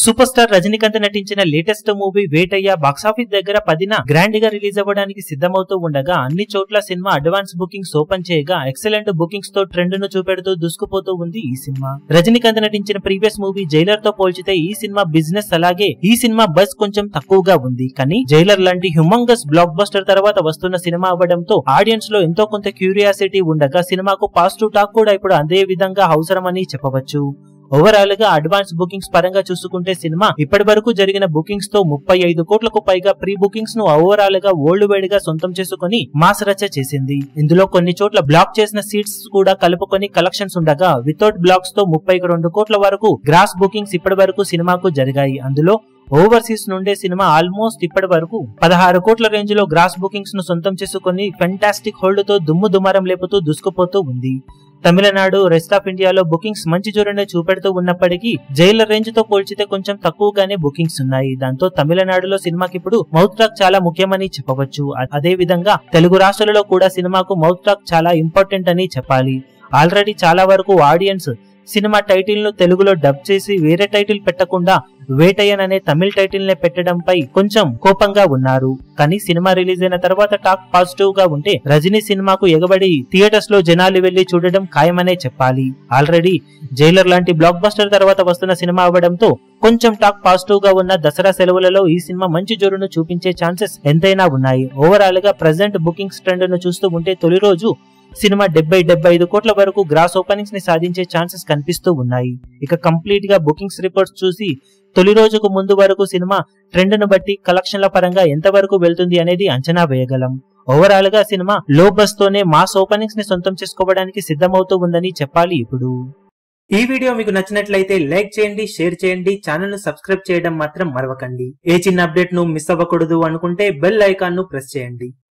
Super star Rajinikanth నటించిన latest movie వేటయ్య box office దగ్గర 10న grand గా రిలీజ్ అవ్వడానికి సిద్ధమవుతూ ఉండగా అన్ని చోట్ల సినిమా అడ్వాన్స్ బుకింగ్స్ ఓపెన్ చేయగా ఎక్సలెంట్ బుకింగ్స్ తో ట్రెండ్ ను చూపెడుతూ దూసుకుపోతూ ఉంది ఈ సినిమా. రజనీకాంత్ నటించిన ప్రీవియస్ మూవీ జైలర్ తో పోల్చితే ఈ సినిమా బిజినెస్ అలాగే ఈ సినిమా బజ్ కొంచెం తక్కువగా ఉంది. కానీ జైలర్ లాంటి హ్యూమంగస్ బ్లాక్ బస్టర్ తర్వాత వస్తున్న సినిమా అవ్వడంతో ఆడియన్స్ లో ఎంతో కొంత క్యూరియాసిటీ ఉండగా సినిమాకు పాజిటివ్ టాక్ కూడా ఇప్పుడు అదే విధంగా అవసరమని చెప్పవచ్చు. ఓవరాల్ గా అడ్వాన్స్ బుకింగ్స్ పరంగా చూసుకుంటే సినిమా ఇప్పటి వరకు జరిగిన బుకింగ్స్ తో 35 కోట్లకు పైగా ప్రీ బుకింగ్స్ ను ఓవరాల్ గా వరల్డ్ వైడ్ గా సొంతం చేసుకుని మాస్ రచ్చ చేసింది. ఇందులో కొన్ని చోట్ల బ్లాక్ చేసిన సీట్స్ కూడా కలుపుకొని కలెక్షన్స్ ఉండగా వితౌట్ బ్లాక్స్ తో 32 కోట్ల వరకు గ్రాస్ బుకింగ్స్ ఇప్పటి వరకు సినిమాకు జరిగాయి. అందులో ఓవర్సీస్ నుండే సినిమా ఆల్మోస్ట్ ఇప్పటి వరకు 16 కోట్ల రేంజ్ లో గ్రాస్ బుకింగ్స్ ను సొంతం చేసుకుని ఫెంటాస్టిక్ హోల్డ్ తో దుమ్ము దుమారం లేపుతూ దూసుకుపోతూ ఉంది. తమిళనాడు, రెస్ట్ ఆఫ్ ఇండియాలో బుకింగ్స్ మంచి జోరునే చూపెడుతూ ఉన్నప్పటికీ జైలర్ రేంజ్ తో పోల్చితే కొంచెం తక్కువగానే బుకింగ్స్ ఉన్నాయి. దాంతో తమిళనాడులో సినిమాకి ఇప్పుడు మౌత్ టాక్ చాలా ముఖ్యమని చెప్పవచ్చు. అదే విధంగా తెలుగు రాష్ట్రాలలో కూడా సినిమాకు మౌత్ టాక్ చాలా ఇంపార్టెంట్ అని చెప్పాలి. ఆల్రెడీ చాలా వరకు ఆడియన్స్ సినిమా టైటిల్ ను తెలుగులో డబ్ చేసి వేరే టైటిల్ పెట్టకుండా వేటయ్యన్ అనే తమిళ టైటిల్ నే పెట్టడంపై కొంచెం కోపంగా ఉన్నారు. కానీ సినిమా రిలీజ్ అయిన తర్వాత టాక్ పాజిటివ్ గా ఉంటే రజనీ సినిమాకు ఎగబడి థియేటర్స్ లో జనాలు వెళ్లి చూడడం ఖాయమనే చెప్పాలి. ఆల్రెడీ జైలర్ లాంటి బ్లాక్ బస్టర్ తర్వాత వస్తున్న సినిమా అవ్వడంతో కొంచెం టాక్ పాజిటివ్ గా ఉన్న దసరా సెలవులలో ఈ సినిమా మంచి జోరును చూపించే ఛాన్సెస్ ఎంతైనా ఉన్నాయి. ఓవరాల్ గా ప్రెజెంట్ బుకింగ్స్ ట్రెండ్ ను చూస్తూ ఉంటే తొలి రోజు సినిమా 70-75 కోట్ల వరకు గ్రాస్ ఓపెనింగ్స్ ని సాధించే ఛాన్సెస్ కనిపిస్తూ ఉన్నాయి. ఇక కంప్లీట్ గా బుకింగ్స్ రిపోర్ట్స్ చూసి తొలి రోజుకు ముందు వరకు సినిమా ట్రెండ్ ను బట్టి కలెక్షన్ల పరంగా ఎంత వరకు వెళ్తుంది అనేది అంచనా వేయగలం. ఓవరాల్ గా సినిమా లో బస్ తోనే మాస్ ఓపెనింగ్స్ ని సొంతం చేసుకోవడానికి సిద్ధమవుతూ ఉందని చెప్పాలి. ఇప్పుడు ఈ వీడియో మీకు నచ్చినట్లయితే లైక్ చేయండి, షేర్ చేయండి, ఛానల్ ను సబ్స్క్రైబ్ చేయడం మాత్రం మరవకండి. ఏ చిన్న అప్డేట్ ను మిస్ అవ్వకూడదు అనుకుంటే బెల్ ఐకాన్ ను ప్రెస్ చేయండి.